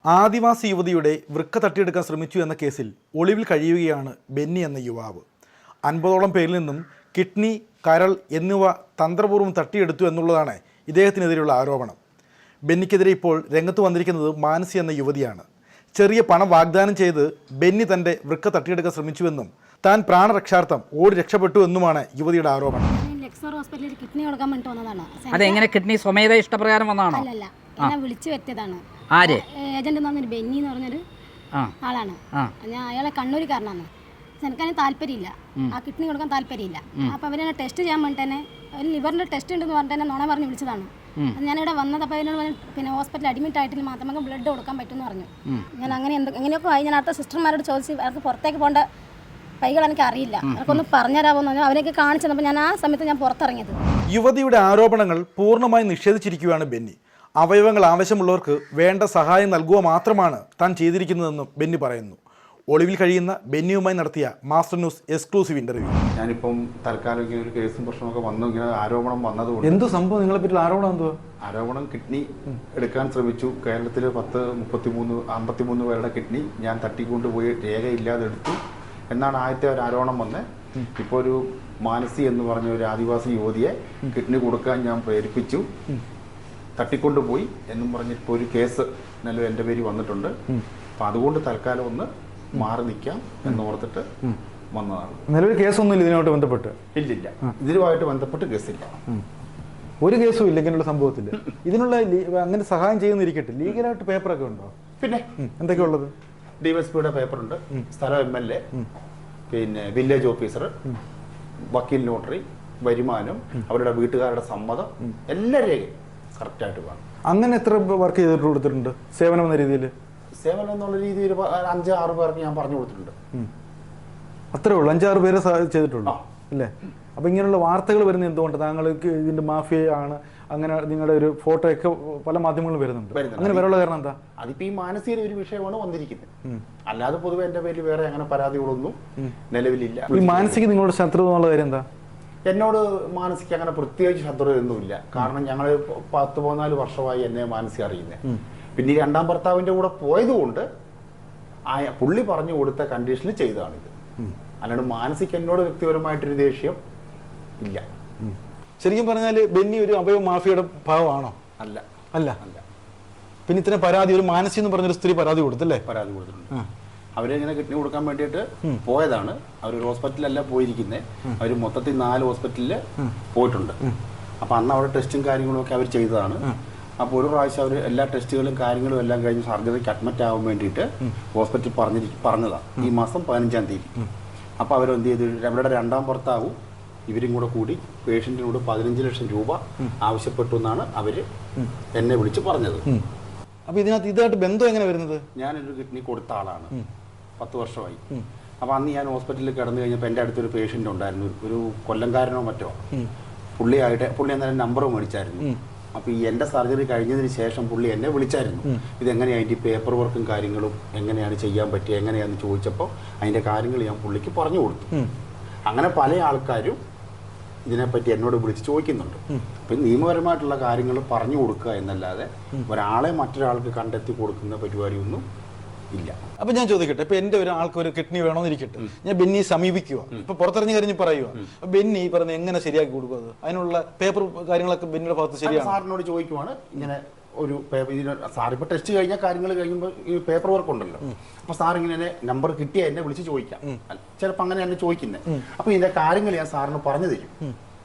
ആദിവാസി യുവതിയുടെ വൃക്ക തട്ടിയെടുക്കാൻ ശ്രമിച്ചു എന്ന കേസിൽ ഒളിവിൽ കഴിയുകയാണ് ബെന്നി എന്ന യുവാവ്. 50ഓളം പേരിൽ നിന്നും കിഡ്നി, കരൾ എന്നിവ തന്ത്രപൂർവ്വം തട്ടിയെടുത്തു എന്നുള്ളതാണ് ഇദ്ദേഹത്തിനെതിരെയുള്ള ആരോപണം. ബെന്നിക്കെതിരെ ഇപ്പോൾ രംഗത്ത് വന്നിരിക്കുന്നത് മാനസി എന്ന യുവതിയാണ്. ചെറിയ പണം വാഗ്ദാനം ചെയ്ത് ബെന്നി തൻ്റെ വൃക്ക തട്ടിയെടുക്കാൻ ശ്രമിച്ചുവെന്നും താൻ പ്രാണരക്ഷാർത്ഥം ഓടി രക്ഷപ്പെട്ടു എന്നുമാണ് യുവതിയുടെ ആരോപണം. കിഡ്നി കൊടുക്കാൻ വേണ്ടി വന്നതാണ്. അതെങ്ങനെ കിഡ്നി സ്വമേധ ഇഷ്ടപ്രകാരം വന്നതാണോ? അല്ലല്ല, എന്നെ വിളിച്ചു വരുത്തിയതാണ്. ആര്? ഏജന്റ് എന്ന് പറഞ്ഞൊരു ബെന്നി എന്ന് പറഞ്ഞൊരു ആളാണ്. ഞാൻ അയാളെ കണ്ണൂരുകാരനാണ്. എനിക്കതിന് താല്പര്യമില്ല, ആ കിഡ്നി കൊടുക്കാൻ താല്പര്യമില്ല. അപ്പോൾ അവരെന്നെ ടെസ്റ്റ് ചെയ്യാൻ വേണ്ടി തന്നെ ഒരു ലിവറിൻ്റെ ടെസ്റ്റ് ഉണ്ടെന്ന് പറഞ്ഞിട്ട് തന്നെ നുണ പറഞ്ഞ് വിളിച്ചതാണ്. ഞാനിവിടെ വന്നത് അപ്പോൾ അതിനോട് പിന്നെ ഹോസ്പിറ്റലിൽ അഡ്മിറ്റ് ആയിട്ട് മാത്രം നമുക്ക് ബ്ലഡ് കൊടുക്കാൻ പറ്റുമെന്ന് പറഞ്ഞു. ഞാൻ അങ്ങനെ എങ്ങനെയൊക്കെ ആയി. ഞാൻ അടുത്ത സിസ്റ്റർമാരോട് ചോദിച്ച് അവർക്ക് പുറത്തേക്ക് പോകേണ്ട കൈകൾ എനിക്ക് അറിയില്ല, അവർക്കൊന്ന് പറഞ്ഞുതരാമോന്ന് പറഞ്ഞു. അവരെയൊക്കെ കാണിച്ചു തന്നപ്പോൾ ഞാൻ ആ സമയത്ത് ഞാൻ പുറത്തിറങ്ങിയത്. യുവതിയുടെ ആരോപണങ്ങൾ പൂർണ്ണമായി നിഷേധിച്ചിരിക്കുകയാണ് ബെന്നി. അവയവങ്ങൾ ആവശ്യമുള്ളവർക്ക് വേണ്ട സഹായം നൽകുക മാത്രമാണ് താൻ ചെയ്തിരിക്കുന്നതെന്നും ബെന്നി പറയുന്നു. ഒളിവിൽ കഴിയുന്ന ബെന്നിയുമായി നടത്തിയ മാസ്റ്റർ ന്യൂസ് എക്സ്ക്ലൂസീവ് ഇന്റർവ്യൂ. ഞാനിപ്പം തൽക്കാലം ഇങ്ങനെ ഒരു കേസും പ്രശ്നമൊക്കെ വന്നു, ഇങ്ങനെ ആരോപണം വന്നതുകൊണ്ട്. എന്ത് സംഭവം നിങ്ങളെ പറ്റി ആരോപണം? എന്തുവാ ആരോപണം? കിഡ്നി എടുക്കാൻ ശ്രമിച്ചു. കേരളത്തിൽ 53 പേരുടെ കിഡ്നി ഞാൻ തട്ടിക്കൊണ്ടുപോയി രേഖയില്ലാതെ എടുത്തു എന്നാണ് ആദ്യത്തെ ഒരു ആരോപണം വന്നത്. ഇപ്പോൾ ഒരു മാനസി എന്ന് പറഞ്ഞ ഒരു ആദിവാസി യുവതിയെ കിഡ്നി കൊടുക്കാൻ ഞാൻ പ്രേരിപ്പിച്ചു, തട്ടിക്കൊണ്ടുപോയി എന്നും പറഞ്ഞിപ്പോൾ ഒരു കേസ് നിലവിൽ എൻ്റെ പേര് വന്നിട്ടുണ്ട്. അപ്പം അതുകൊണ്ട് തൽക്കാലം ഒന്ന് മാറി നിൽക്കാം എന്ന് ഓർത്തിട്ട് വന്നതാണ്. നിലവിൽ കേസൊന്നുമില്ല ഇതിനോട്ട് ബന്ധപ്പെട്ട്? ഇല്ലില്ല, ഇതിനുമായിട്ട് ബന്ധപ്പെട്ട് കേസില്ല. ഒരു കേസും ഇല്ല ഇങ്ങനെയുള്ള സംഭവത്തിൽ. ഇതിനുള്ള അങ്ങനെ സഹായം ചെയ്യുന്നിരിക്കട്ടെ, ലീഗലായിട്ട് പേപ്പറൊക്കെ ഉണ്ടോ? പിന്നെ എന്തൊക്കെയാ ഉള്ളത്? DSPയുടെ പേപ്പറുണ്ട്, സ്ഥലം MLA, പിന്നെ വില്ലേജ് ഓഫീസർ, വക്കീൽ നോട്ടറി, വരുമാനം, അവരുടെ വീട്ടുകാരുടെ സമ്മതം, എല്ലാ രേഖയും കറക്റ്റായിട്ട് വേണം. അങ്ങനെ എത്ര വർക്ക് ചെയ്തിട്ട് കൊടുത്തിട്ടുണ്ട് സേവനം എന്ന രീതിയിൽ? സേവനം എന്നുള്ള രീതിയിൽ 5-6 പേർക്ക് ഞാൻ പറഞ്ഞു കൊടുത്തിട്ടുണ്ട്. അത്രേ ഉള്ളൂ? 5-6 പേരെ ചെയ്തിട്ടുള്ളൂ അല്ലേ? അപ്പം ഇങ്ങനെയുള്ള വാർത്തകൾ വരുന്നത് എന്തുകൊണ്ട്? താങ്കൾക്ക് ഇതിന്റെ മാഫിയ ആണ്, അങ്ങനെ നിങ്ങളുടെ ഒരു ഫോട്ടോ ഒക്കെ പല മാധ്യമങ്ങളും വരുന്നുണ്ട്. അങ്ങനെ വരാനുള്ള കാരണം എന്താ? അതിപ്പോ ഈ മാനസിക ഒരു വിഷയമാണ് വന്നിരിക്കുന്നത്. അല്ലാതെ പൊതുവെ എന്റെ പേരിൽ വേറെ അങ്ങനെ പരാതികളൊന്നും നിലവിലില്ല. ഈ മാനസിക നിങ്ങളുടെ ശത്രുത എന്നുള്ള കാര്യം എന്താ? എന്നോട് മാനസിക അങ്ങനെ പ്രത്യേകിച്ച് ശത്രുതയൊന്നുമില്ല. കാരണം ഞങ്ങൾ 14 വർഷമായി എന്നെ മാനസിക അറിയുന്നത്. പിന്നെ ഈ രണ്ടാം ഭർത്താവിന്റെ കൂടെ പോയതുകൊണ്ട് പുള്ളി പറഞ്ഞു കൊടുത്ത കണ്ടീഷനിൽ ചെയ്തതാണിത്. അല്ലാണ്ട് മാനസിക എന്നോട് വ്യക്തിപരമായിട്ടൊരു ദേഷ്യം ഇല്ല. ശരിക്കും പറഞ്ഞാല് ബെന്നി ഒരു അവയവ മാഫിയയുടെ ഭാഗമാണോ? അല്ല അല്ല അല്ല. പിന്നെ ഇത്ര പരാതി ഒരു മാനസി എന്ന് പറഞ്ഞൊരു സ്ത്രീ പരാതി കൊടുത്തല്ലേ? പരാതി കൊടുത്തിട്ടുണ്ട്. അവരിങ്ങനെ കിഡ്നി കൊടുക്കാൻ വേണ്ടിയിട്ട് പോയതാണ്. അവർ ഹോസ്പിറ്റലല്ല പോയിരിക്കുന്നത്, അവർ മൊത്തത്തിൽ 4 ഹോസ്പിറ്റലിൽ പോയിട്ടുണ്ട്. അപ്പം അന്ന് അവിടെ ടെസ്റ്റും കാര്യങ്ങളും ഒക്കെ അവർ ചെയ്തതാണ്. അപ്പോൾ ഒരു പ്രാവശ്യം അവർ എല്ലാ ടെസ്റ്റുകളും കാര്യങ്ങളും എല്ലാം കഴിഞ്ഞ് സർജറിക്ക് അഡ്മിറ്റ് ആവാൻ വേണ്ടിയിട്ട് ഹോസ്പിറ്റലിൽ പറഞ്ഞതാണ് ഈ മാസം 15-ാം തീയതി. അപ്പോൾ അവരെന്ത് ചെയ്തു, അവരുടെ രണ്ടാം ഭർത്താവും ഇവരും കൂടി പേഷ്യൻറ്റിനോട് 15 ലക്ഷം രൂപ ആവശ്യപ്പെട്ടു എന്നാണ് അവർ എന്നെ വിളിച്ച് പറഞ്ഞത്. അപ്പോൾ ഇതിനകത്ത് ഇതായിട്ട് ബന്ധം എങ്ങനെ വരുന്നത്? ഞാനൊരു കിഡ്നി കൊടുത്ത ആളാണ്, 10 വർഷമായി. അപ്പോൾ അന്ന് ഞാൻ ഹോസ്പിറ്റലിൽ കിടന്നു കഴിഞ്ഞപ്പോൾ എൻ്റെ അടുത്തൊരു പേഷ്യൻ്റ് ഉണ്ടായിരുന്നു, ഒരു കൊല്ലംകാരനോ മറ്റോ. പുള്ളി എന്നാലും നമ്പർ മേടിച്ചായിരുന്നു. അപ്പോൾ ഈ എൻ്റെ സർജറി കഴിഞ്ഞതിന് ശേഷം പുള്ളി എന്നെ വിളിച്ചായിരുന്നു, ഇതെങ്ങനെയാണ് അതിൻ്റെ പേപ്പർ വർക്കും കാര്യങ്ങളും എങ്ങനെയാണ് ചെയ്യാൻ പറ്റുക എങ്ങനെയാണെന്ന് ചോദിച്ചപ്പോൾ അതിൻ്റെ കാര്യങ്ങൾ ഞാൻ പുള്ളിക്ക് പറഞ്ഞു കൊടുത്തു. അങ്ങനെ പല ആൾക്കാരും ഇതിനെപ്പറ്റി എന്നോട് വിളിച്ച് ചോദിക്കുന്നുണ്ട്. അപ്പം നിയമപരമായിട്ടുള്ള കാര്യങ്ങൾ പറഞ്ഞു കൊടുക്കുക എന്നല്ലാതെ ഒരാളെ മറ്റൊരാൾക്ക് കണ്ടെത്തി കൊടുക്കുന്ന പരിപാടിയൊന്നും ഇല്ല. അപ്പം ഞാൻ ചോദിക്കട്ടെ, ഇപ്പം എൻ്റെ ഒരാൾക്ക് ഒരു കിഡ്നി വേണമെന്നിരിക്കട്ടെ, ഞാൻ ബെന്നിയെ സമീപിക്കുക, ഇപ്പം പുറത്തിറങ്ങി കഴിഞ്ഞ് പറയുക, ബെന്നി പറഞ്ഞ് എങ്ങനെ ശരിയാക്കി കൊടുക്കുക? അതിനുള്ള പേപ്പർ കാര്യങ്ങളൊക്കെ ബെന്നിയുടെ ഭാഗത്ത് ശരിയാണ്. സാറിനോട് ചോദിക്കുവാണ് ഇങ്ങനെ ഒരു സാർ ഇപ്പോൾ ടെസ്റ്റ് കഴിഞ്ഞാൽ കാര്യങ്ങൾ കഴിയുമ്പോൾ ഈ പേപ്പർ വർക്ക് ഉണ്ടല്ലോ, അപ്പോൾ സാർ ഇങ്ങനെ നമ്പർ കിട്ടിയാൽ എന്നെ വിളിച്ച് ചോദിക്കാം. ചിലപ്പോൾ അങ്ങനെ എന്നെ ചോദിക്കുന്നത്. അപ്പോൾ ഇതിൻ്റെ കാര്യങ്ങൾ ഞാൻ സാറിന് പറഞ്ഞു തരും.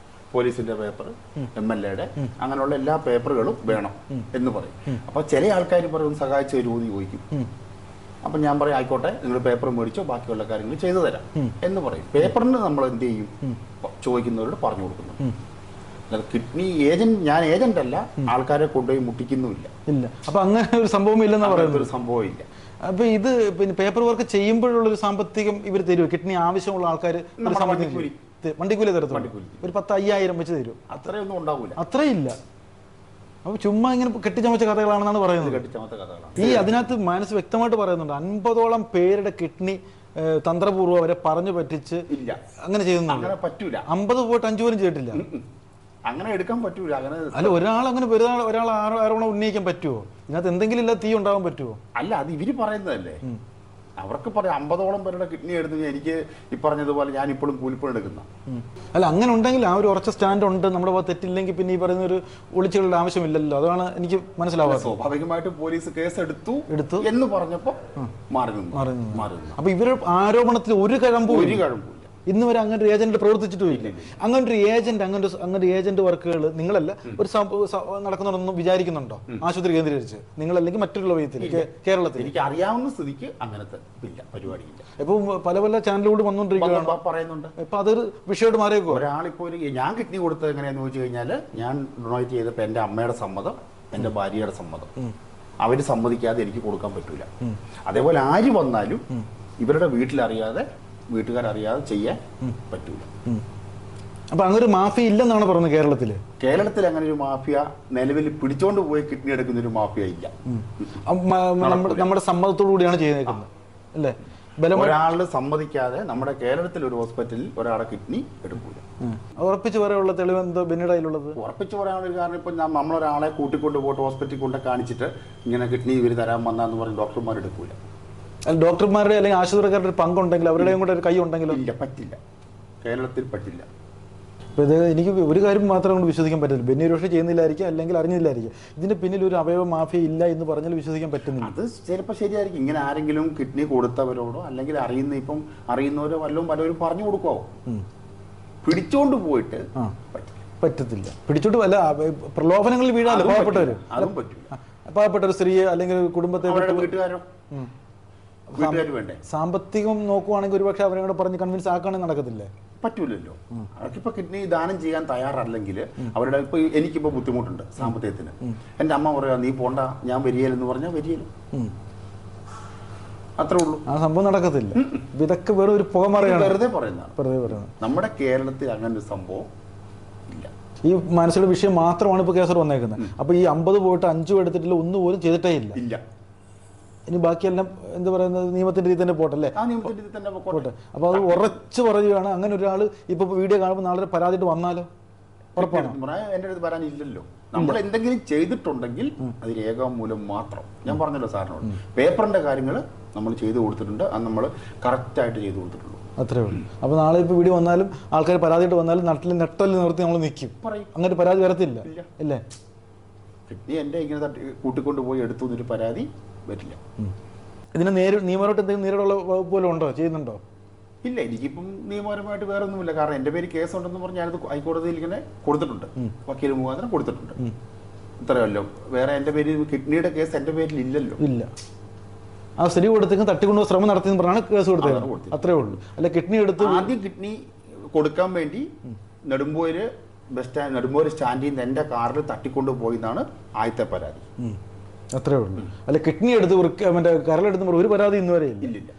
പോലീസിന്റെ പേപ്പർ, MLAയുടെ, അങ്ങനെയുള്ള എല്ലാ പേപ്പറുകളും വേണം എന്ന് പറയും. അപ്പോൾ ചില ആൾക്കാർ പറയും സഹായിച്ച ഒരു ചോദിക്കും. അപ്പം ഞാൻ പറയും ആയിക്കോട്ടെ, നിങ്ങൾ പേപ്പർ മേടിച്ചോ, ബാക്കിയുള്ള കാര്യങ്ങൾ ചെയ്തു തരാം എന്ന് പറയും. പേപ്പറിന് നമ്മൾ എന്ത് ചെയ്യും, ചോദിക്കുന്നവരോട് പറഞ്ഞു കൊടുക്കുന്നു. കിഡ്നി ഏജന്റ്, ഞാൻ ഏജന്റ് അല്ല, ആൾക്കാരെ കൊണ്ടുപോയി മുട്ടിക്കുന്നുമില്ല. ഇല്ല. അപ്പൊ അങ്ങനെ ഒരു സംഭവം ഇല്ലെന്ന് പറയുന്നത്? ഒരു സംഭവം ഇല്ല. അപ്പൊ ഇത് പിന്നെ പേപ്പർ വർക്ക് ചെയ്യുമ്പോഴുള്ളൊരു സാമ്പത്തികം ഇവർ തരുമോ? കിഡ്നി ആവശ്യമുള്ള ആൾക്കാർ വണ്ടിക്കൂലി തരത്തുള്ളൂ, ഒരു 10,000-5,000 വെച്ച് തരും. അത്രയൊന്നും ഉണ്ടാവില്ല. അത്രയില്ല. അപ്പൊ ചുമ്മാ ഇങ്ങനെ കെട്ടിച്ചമച്ച കഥകളാണെന്നാണ് പറയുന്നത്. ഈ അതിനകത്ത് മനസ്സ് വ്യക്തമായിട്ട് പറയുന്നുണ്ട് 50ഓളം പേരുടെ കിഡ്നി തന്ത്രപൂർവ്വം അവരെ പറഞ്ഞു പറ്റിച്ച് അങ്ങനെ ചെയ്യുന്നു. 50 പോയിട്ട് 5 പോലും ചെയ്തിട്ടില്ല. അങ്ങനെ എടുക്കാൻ പറ്റൂല. അങ്ങനെ അല്ല, അങ്ങനെ ഒരാൾ ആരോപണം ഉന്നയിക്കാൻ പറ്റുമോ? ഇതിനകത്ത് എന്തെങ്കിലും ഇല്ല തീ ഉണ്ടാവാൻ പറ്റുമോ? അല്ല, അത് ഇവര് പറയുന്നതല്ലേ. അവർക്ക് പറയാം 50ഓളം പേരുടെ കിഡ്നി എടുത്ത് എനിക്ക് ഈ പറഞ്ഞതുപോലെ ഞാൻ ഇപ്പോഴും കൂലിപ്പണം എടുക്കുന്ന. അല്ല, അങ്ങനെ ഉണ്ടെങ്കിൽ ആ ഒരു ഉറച്ച സ്റ്റാൻഡ് ഉണ്ട്, നമ്മുടെ ഭാഗത്ത് തെറ്റില്ലെങ്കിൽ പിന്നെ ഈ പറയുന്ന ഒരു ഒളിച്ചുകളുടെ ആവശ്യമില്ലല്ലോ. അതാണ് എനിക്ക് മനസ്സിലാവുക. സ്വാഭാവികമായിട്ട് പോലീസ് കേസ് എടുത്തു എന്ന് പറഞ്ഞപ്പോ മാറി നിന്നു. അപ്പൊ ഇവരുടെ ആരോപണത്തിൽ ഒരു കഴമ്പും ഇന്ന് വരെ അങ്ങനെ ഒരു ഏജന്റ് പ്രവർത്തിച്ചിട്ടും ഇല്ല. അങ്ങനെ ഒരു ഏജന്റ് വർക്കുകൾ നിങ്ങളല്ല ഒരു നടക്കുന്നുണ്ടെന്ന് വിചാരിക്കുന്നുണ്ടോ? ആശുപത്രി കേന്ദ്രീകരിച്ച് നിങ്ങളല്ലെങ്കിൽ മറ്റുള്ള വിധത്തിൽ കേരളത്തിൽ എനിക്ക് അറിയാവുന്ന സ്ഥിതിക്ക് അങ്ങനത്തെ ഇല്ല, പരിപാടിയില്ല. ഇപ്പൊ പല ചാനലുകൾ വന്നുകൊണ്ടിരിക്കുകയാണ്, പറയുന്നുണ്ട്. ഇപ്പൊ അതൊരു വിഷയമായിട്ട് മാറിയേക്കോ? ഒരാളിപ്പോ ഞാൻ കിഡ്നി കൊടുത്തത് എങ്ങനെയാന്ന് ചോദിച്ചു കഴിഞ്ഞാല്, ഞാൻ ഡൊണേറ്റ് ചെയ്തപ്പോ എന്റെ അമ്മയുടെ സമ്മതം, എന്റെ ഭാര്യയുടെ സമ്മതം, അവര് സമ്മതിക്കാതെ എനിക്ക് കൊടുക്കാൻ പറ്റൂല. അതേപോലെ ആര് വന്നാലും ഇവരുടെ വീട്ടുകാരറിയാതെ ചെയ്യാൻ പറ്റൂല. അപ്പൊ അങ്ങനെ ഒരു മാഫിയ ഇല്ലെന്നാണ് പറഞ്ഞത് കേരളത്തില്. കേരളത്തിൽ അങ്ങനെ ഒരു മാഫിയ നിലവിൽ പിടിച്ചോണ്ട് പോയി കിഡ്നി എടുക്കുന്ന ഒരു മാഫിയ ഇല്ല. നമ്മുടെ സമ്മതത്തോടു കൂടിയാണ് ചെയ്തേക്കുന്നത് അല്ലേ? ഒരാളുടെ സമ്മതിക്കാതെ നമ്മുടെ കേരളത്തിൽ ഒരു ഹോസ്പിറ്റലിൽ ഒരാളെ കിഡ്നി എടുക്കൂല. ഉറപ്പിച്ച് പറയാനുള്ള തെളിവ് എന്തോ ബെന്നിയുടെ കയ്യിലുള്ളത്? ഉറപ്പിച്ച് പറയാനുള്ള ഒരു കാരണം, ഇപ്പൊ നമ്മളൊരാളെ കൂട്ടിക്കൊണ്ട് പോയിട്ട് ഹോസ്പിറ്റലിൽ കൊണ്ട് കാണിച്ചിട്ട് ഇങ്ങനെ കിഡ്നി ഇവര് തരാൻ വന്നാന്ന് പറഞ്ഞ് ഡോക്ടർമാർ എടുക്കൂല. ഡോക്ടർമാരുടെ അല്ലെങ്കിൽ ആശുപത്രിക്കാരുടെ ഒരു പങ്കുണ്ടെങ്കിൽ അവരുടെയും കൂടെ ഒരു കൈ ഉണ്ടെങ്കിലോ? ഇല്ല, പറ്റില്ല, കേരളത്തിൽ പറ്റില്ല. അപ്പോൾ ഇത് എനിക്ക് ഒരു കാര്യം മാത്രം കൊണ്ട് വിശ്വസിക്കാൻ പറ്റില്ല. ബെന്നി ഒരുപക്ഷെ ചെയ്യുന്നില്ലായിരിക്കും, അല്ലെങ്കിൽ അറിഞ്ഞില്ലായിരിക്കും. ഇതിന്റെ പിന്നിൽ ഒരു അവയവ മാഫിയ ഇല്ല എന്ന് പറഞ്ഞാൽ വിശ്വസിക്കാൻ പറ്റുന്നില്ല. അത് ചിലപ്പോൾ ശരിയായിരിക്കും. ഇങ്ങനെ ആരെങ്കിലും കിഡ്നി കൊടുത്തവരോടോ അല്ലെങ്കിൽ അറിയുന്നവരോ പലരും പറഞ്ഞു കൊടുക്കുമോ? പിടിച്ചോണ്ട് പോയിട്ട് പറ്റത്തില്ല. പിടിച്ചോണ്ട് വല്ല പ്രലോഭനങ്ങളിൽ വീഴാല്ലോ പാവപ്പെട്ടവര്. അതും പറ്റില്ല. പാവപ്പെട്ട ഒരു സ്ത്രീയെ അല്ലെങ്കിൽ ഒരു കുടുംബത്തെ വീട്ടുകാരോ വേണ്ടേ? സാമ്പത്തികം നോക്കുവാണെങ്കിൽ ഒരുപക്ഷെ അവരെ കൂടെ പറഞ്ഞ് കൺവിൻസ് ആക്കാണെങ്കിൽ നടക്കത്തില്ലേ? പറ്റൂലല്ലോ. അവർക്കിപ്പോ കിഡ്നി ദാനം ചെയ്യാൻ തയ്യാറല്ലെങ്കിൽ അവരുടെ ഇപ്പൊ എനിക്കിപ്പോ ബുദ്ധിമുട്ടുണ്ട് സാമ്പത്തികത്തിന്, എന്റെ അമ്മ പറയാ നീ പോണ്ട, ഞാൻ വരികയില്ലെന്ന് പറഞ്ഞാൽ വരികയില്ല, അത്രേ ഉള്ളൂ. ആ സംഭവം നടക്കത്തില്ല. ഇതൊക്കെ വെറും ഒരു പുകമറയാണ്, വെറുതെ പറയുന്നതാണ്. നമ്മുടെ കേരളത്തിൽ അങ്ങനെ ഒരു സംഭവം ഇല്ല. ഈ മനസ്സിലുള്ള വിഷയം മാത്രമാണ് ഇപ്പൊ കേസർ വന്നേക്കുന്നത്. അപ്പൊ ഈ 50 പോയിട്ട് 5 എടുത്തിട്ടില്ല, ഒന്നുപോലും ചെയ്തിട്ടേ ഇല്ല. ഇനി ബാക്കിയെല്ലാം എന്താ പറയുന്നത് നിയമത്തിന്റെ രീതി തന്നെ പോട്ടല്ലേ? പോട്ടെ. അപ്പൊ അത് ഉറച്ചു പറയുകയാണ്. അങ്ങനെ ഒരാൾ ഇപ്പൊ വീഡിയോ കാണുമ്പോൾ നാളെ പരാതിയിട്ട് വന്നാലോ? ഉറപ്പാണ്. എന്റെ അടുത്ത് വരാനില്ലല്ലോ. നമ്മൾ എന്തെങ്കിലും ചെയ്തിട്ടുണ്ടെങ്കിൽ അത് രേഖാമൂലം മാത്രം. ഞാൻ പറഞ്ഞല്ലോ സാറിനോട്, പേപ്പറിന്റെ കാര്യങ്ങൾ നമ്മൾ ചെയ്തു കൊടുത്തിട്ടുണ്ട്, അത് നമ്മൾ കറക്റ്റായിട്ട് ചെയ്തു കൊടുത്തിട്ടുള്ളൂ, അത്രേ ഉള്ളൂ. അപ്പൊ നാളെ ഇപ്പൊ വീഡിയോ വന്നാലും ആൾക്കാർ പരാതിയിട്ട് വന്നാലും നെട്ടല് നിർത്തി നമ്മൾ നിൽക്കും. അങ്ങനെ പരാതി വരത്തില്ല അല്ലേ? കിഡ്നി എന്റെ ഇങ്ങനെ കൂട്ടിക്കൊണ്ട് പോയി എടുത്തു എന്നൊരു പരാതി വരില്ല. ഇതിന് നിയമപരമായിട്ട് എന്തെങ്കിലും നേരിടുള്ള വകുപ്പ് പോലും ഉണ്ടോ, ചെയ്യുന്നുണ്ടോ? ഇല്ല, എനിക്കിപ്പം നിയമപരമായിട്ട് വേറെ ഒന്നുമില്ല. കാരണം എന്റെ പേര് കേസുണ്ടെന്ന് പറഞ്ഞ് ഞാനത് ഹൈക്കോടതിയിൽ ഇങ്ങനെ കൊടുത്തിട്ടുണ്ട്, വക്കീൽ മുഖാന്തരം കൊടുത്തിട്ടുണ്ട്. ഇത്രയല്ലോ, വേറെ എന്റെ പേര് കിഡ്നിയുടെ കേസ് എന്റെ പേരിൽ ഇല്ലല്ലോ. ഇല്ല. ആ സ്ത്രീ കൊടുത്തേക്ക് തട്ടിക്കൊണ്ടുപോയി ശ്രമം നടത്തിയെന്ന് പറഞ്ഞാണ് കേസ് കൊടുത്തത്, അത്രേ ഉള്ളൂ. അല്ല, കിഡ്നി എടുത്ത് ആദ്യം കിഡ്നി കൊടുക്കാൻ വേണ്ടി നെടുമ്പോര് സ്റ്റാൻഡിൽ നിന്ന് എന്റെ കാറിൽ തട്ടിക്കൊണ്ടുപോയി എന്നാണ് ആദ്യത്തെ പരാതി. അത്രേ ഉള്ളൂ. അല്ല, കിഡ്നി എടുത്ത് മറ്റേ കരളെടുത്ത് ഒരു പരാതി ഇന്നുവരെ ഇല്ല.